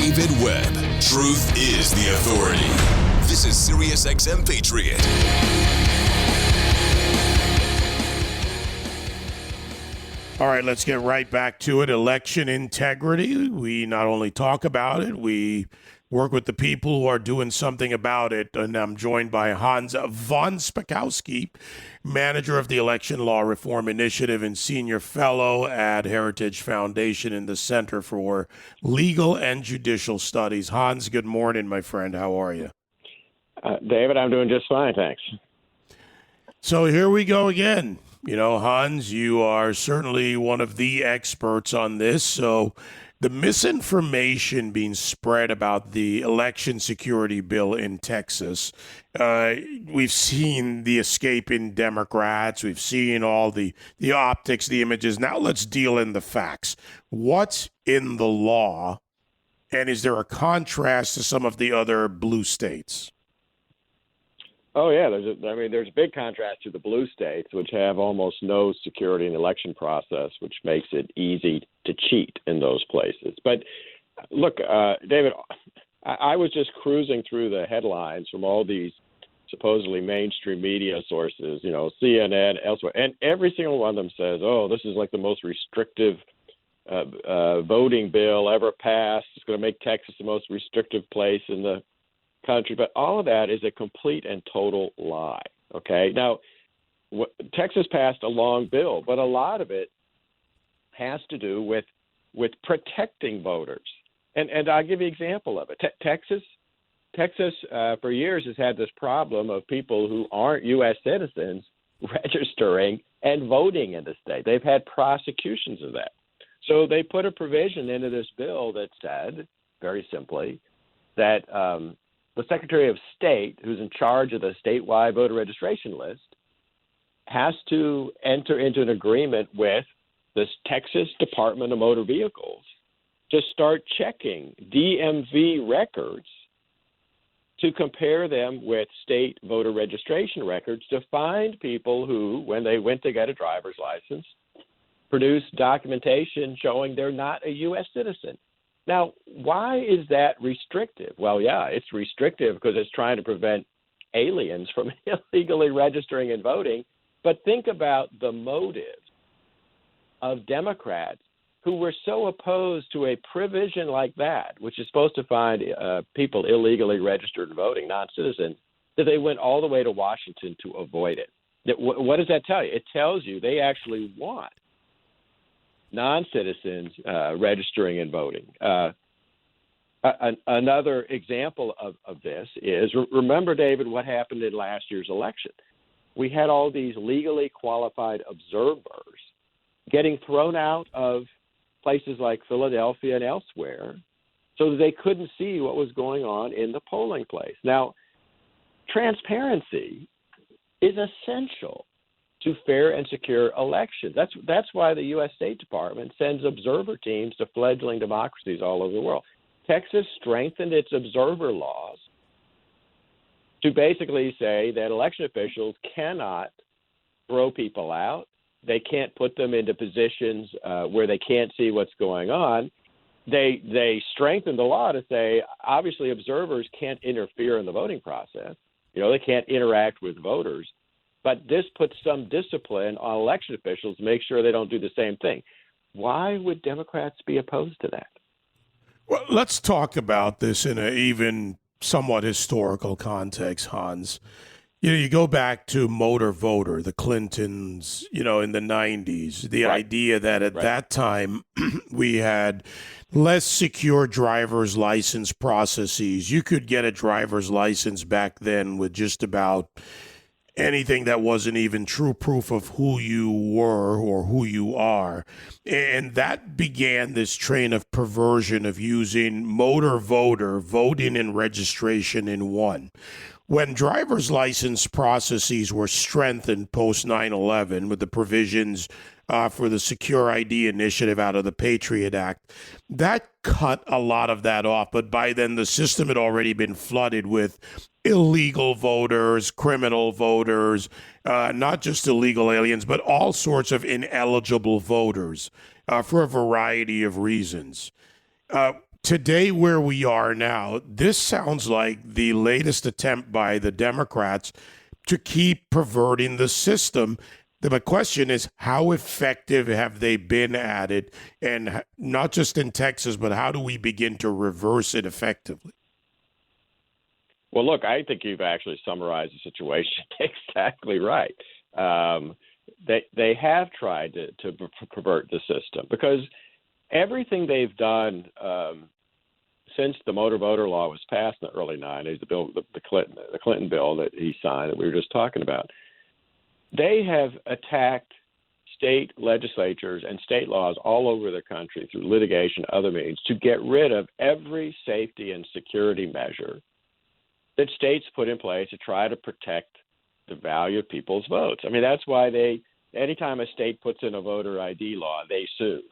David Webb. Truth is the authority. This is SiriusXM Patriot. All right, let's get right back to it. Election integrity. We not only talk about it, we work with the people who are doing something about it. And I'm joined by Hans von Spackowski, manager of the Election Law Reform Initiative and senior fellow at Heritage Foundation in the Center for Legal and Judicial Studies. Hans, good morning, my friend. How are you? David, I'm doing just fine, thanks. So here we go again. You know, Hans, you are certainly one of the experts on this. So the misinformation being spread about the election security bill in Texas, we've seen the escaping Democrats. We've seen all the optics, the images. Now let's deal in the facts. What's in the law, and is there a contrast to some of the other blue states? Oh, yeah. There's a big contrast to the blue states, which have almost no security in the election process, which makes it easy to cheat in those places. But look, David, I was just cruising through the headlines from all these supposedly mainstream media sources, you know, CNN, elsewhere, and every single one of them says, oh, this is like the most restrictive voting bill ever passed. It's going to make Texas the most restrictive place in the country, but all of that is a complete and total lie. Okay, now Texas passed a long bill, but a lot of it has to do with protecting voters, and I'll give you an example of it. Texas for years has had this problem of people who aren't U.S. citizens registering and voting in the state. They've had prosecutions of that, so they put a provision into this bill that said, very simply, that the Secretary of State, who's in charge of the statewide voter registration list, has to enter into an agreement with the Texas Department of Motor Vehicles to start checking DMV records to compare them with state voter registration records to find people who, when they went to get a driver's license, produced documentation showing they're not a U.S. citizen. Now, why is that restrictive? Well, yeah, it's restrictive because it's trying to prevent aliens from illegally registering and voting. But think about the motive of Democrats who were so opposed to a provision like that, which is supposed to find people illegally registered and voting, non-citizens, that they went all the way to Washington to avoid it. What does that tell you? It tells you they actually want non-citizens registering and voting. Another example of this is, remember, David, what happened in last year's election. We had all these legally qualified observers getting thrown out of places like Philadelphia and elsewhere so that they couldn't see what was going on in the polling place. Now, transparency is essential to fair and secure elections. That's why the U.S. State Department sends observer teams to fledgling democracies all over the world. Texas strengthened its observer laws to basically say that election officials cannot throw people out. They can't put them into positions where they can't see what's going on. They strengthened the law to say, obviously, observers can't interfere in the voting process. You know, they can't interact with voters. But this puts some discipline on election officials to make sure they don't do the same thing. Why would Democrats be opposed to that? Well, let's talk about this in an even somewhat historical context, Hans. You know, you go back to motor voter, the Clintons, you know, in the 90s, the idea that at that time we had less secure driver's license processes. You could get a driver's license back then with just about anything that wasn't even true proof of who you were or who you are. And that began this train of perversion of using motor voter, voting and registration in one. When driver's license processes were strengthened post 9/11 with the provisions for the Secure ID initiative out of the Patriot Act, that cut a lot of that off. But by then, the system had already been flooded with illegal voters, criminal voters, not just illegal aliens, but all sorts of ineligible voters for a variety of reasons. today, where we are now, this sounds like the latest attempt by the Democrats to keep perverting the system. My question is, how effective have they been at it? And not just in Texas, but how do we begin to reverse it effectively? Well, look, I think you've actually summarized the situation exactly right. They have tried to pervert the system because everything they've done since the motor voter law was passed in the early '90s, the Clinton bill that he signed that we were just talking about, they have attacked state legislatures and state laws all over the country through litigation, other means, to get rid of every safety and security measure that states put in place to try to protect the value of people's votes. I mean, that's why anytime a state puts in a voter ID law, they sue.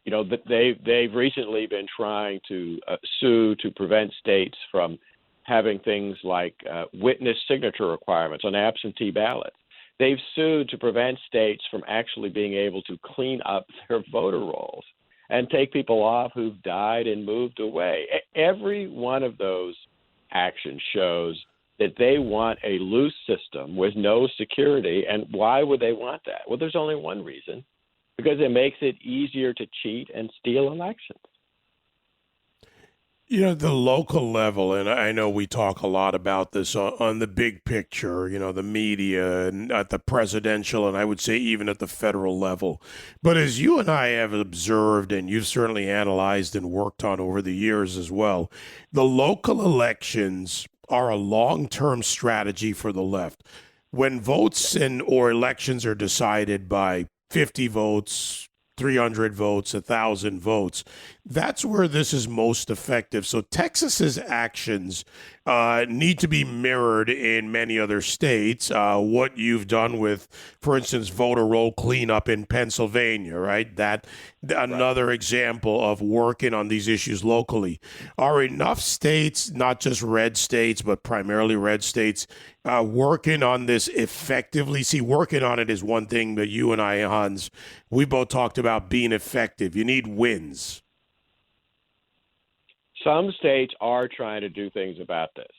You know, they've recently been trying to sue to prevent states from having things like witness signature requirements on absentee ballots. They've sued to prevent states from actually being able to clean up their voter rolls and take people off who've died and moved away. Every one of those actions shows that they want a loose system with no security. And why would they want that? Well, there's only one reason. Because it makes it easier to cheat and steal elections. You know, the local level, and I know we talk a lot about this on the big picture, you know, the media and at the presidential, and I would say even at the federal level. But as you and I have observed, and you've certainly analyzed and worked on over the years as well, the local elections are a long-term strategy for the left. When votes or elections are decided by 50 votes, 300 votes, 1,000 votes. That's where this is most effective. So Texas's actions need to be mirrored in many other states. What you've done with, for instance, voter roll cleanup in Pennsylvania, right? Another example of working on these issues locally. Are enough states, not just red states, but primarily red states, working on this effectively? See, working on it is one thing, but you and I, Hans, we both talked about being effective. You need wins. Some states are trying to do things about this,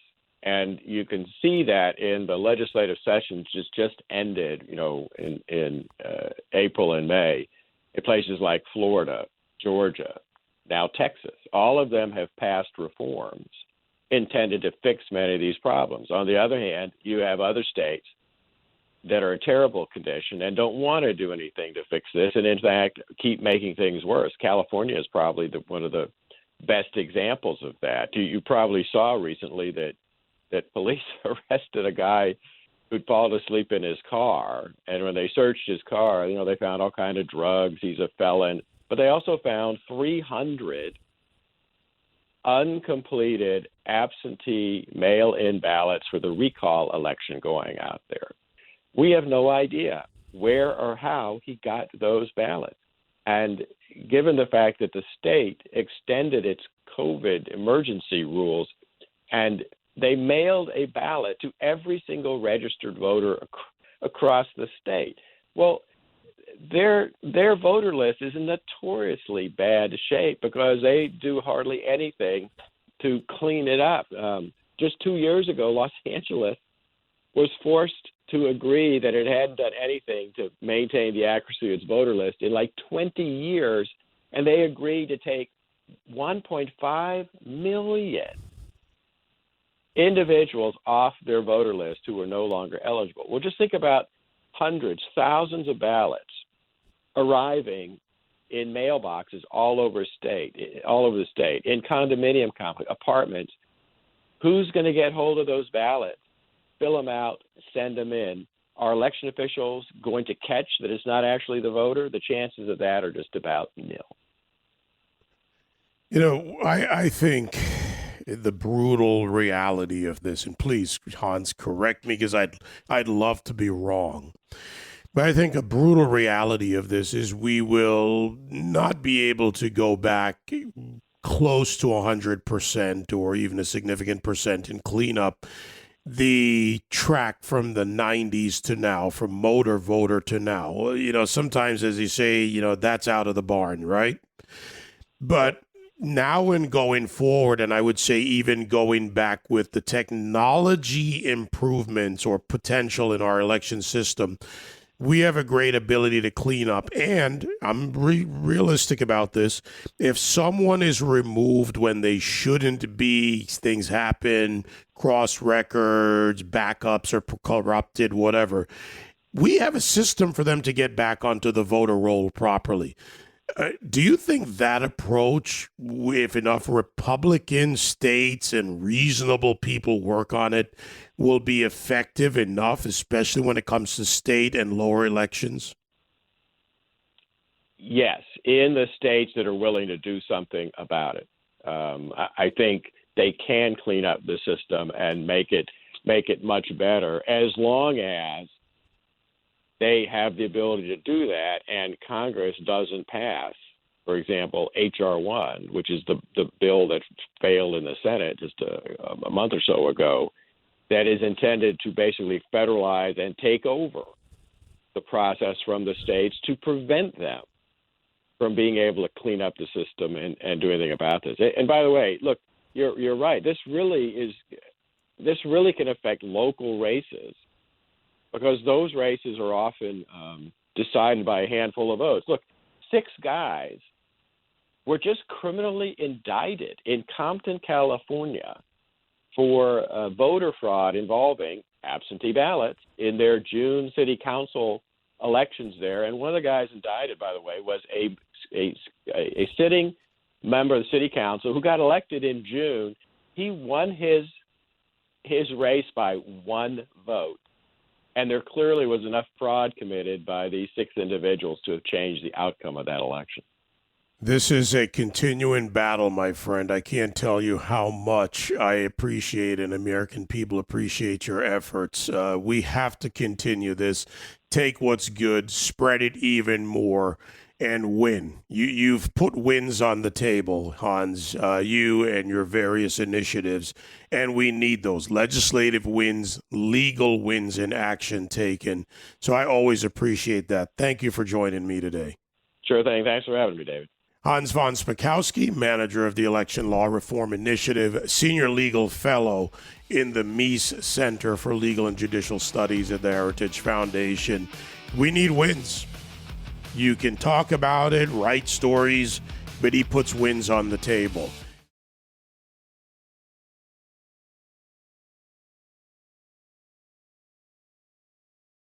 and you can see that in the legislative sessions just ended, you know, in April and May, in places like Florida, Georgia, now Texas. All of them have passed reforms intended to fix many of these problems. On the other hand, you have other states that are in terrible condition and don't want to do anything to fix this, and in fact keep making things worse. California is probably one of the best examples of that. You probably saw recently that police arrested a guy who'd fallen asleep in his car, and when they searched his car, you know, they found all kind of drugs. He's a felon, but they also found 300 uncompleted absentee mail-in ballots for the recall election going out there. We have no idea where or how he got those ballots. And given the fact that the state extended its COVID emergency rules and they mailed a ballot to every single registered voter across the state, well, their voter list is in notoriously bad shape because they do hardly anything to clean it up. Just 2 years ago, Los Angeles was forced to agree that it hadn't done anything to maintain the accuracy of its voter list in like 20 years, and they agreed to take 1.5 million individuals off their voter list who were no longer eligible. Well, just think about hundreds, thousands of ballots arriving in mailboxes all over the state, in condominium complexes, apartments. Who's going to get hold of those ballots, fill them out, send them in? Are election officials going to catch that it's not actually the voter? The chances of that are just about nil. You know, I think the brutal reality of this, and please, Hans, correct me because I'd love to be wrong, but I think a brutal reality of this is we will not be able to go back close to 100% or even a significant percent and clean up the track from the 90s to now, from motor voter to now. You know, sometimes, as you say, you know, that's out of the barn, right? But now and going forward, and I would say even going back with the technology improvements or potential in our election system, we have a great ability to clean up. And I'm realistic about this. If someone is removed when they shouldn't be, things happen, cross records, backups are corrupted, whatever, we have a system for them to get back onto the voter roll properly. Do you think that approach, if enough Republican states and reasonable people work on it, will be effective enough, especially when it comes to state and lower elections? Yes, in the states that are willing to do something about it. I think they can clean up the system and make it much better, as long as they have the ability to do that and Congress doesn't pass, for example, H.R. 1, which is the bill that failed in the Senate just a month or so ago, that is intended to basically federalize and take over the process from the states to prevent them from being able to clean up the system and do anything about this. And by the way, look, you're right. This really can affect local races, because those races are often decided by a handful of votes. Look, 6 guys were just criminally indicted in Compton, California, for voter fraud involving absentee ballots in their June city council elections there. And one of the guys indicted, by the way, was a sitting member of the city council who got elected in June. He won his race by 1 vote. And there clearly was enough fraud committed by these 6 individuals to have changed the outcome of that election. This is a continuing battle, my friend. I can't tell you how much I appreciate and American people appreciate your efforts. We have to continue this, take what's good, spread it even more, and win. You've put wins on the table, Hans, you and your various initiatives, and we need those legislative wins, legal wins, and action taken. So I always appreciate that. Thank you for joining me today. Sure thing. Thanks for having me, David. Hans von Spakovsky, manager of the Election Law Reform Initiative, senior legal fellow in the Meese Center for Legal and Judicial Studies at the Heritage Foundation. We need wins. You can talk about it, write stories, but he puts wins on the table.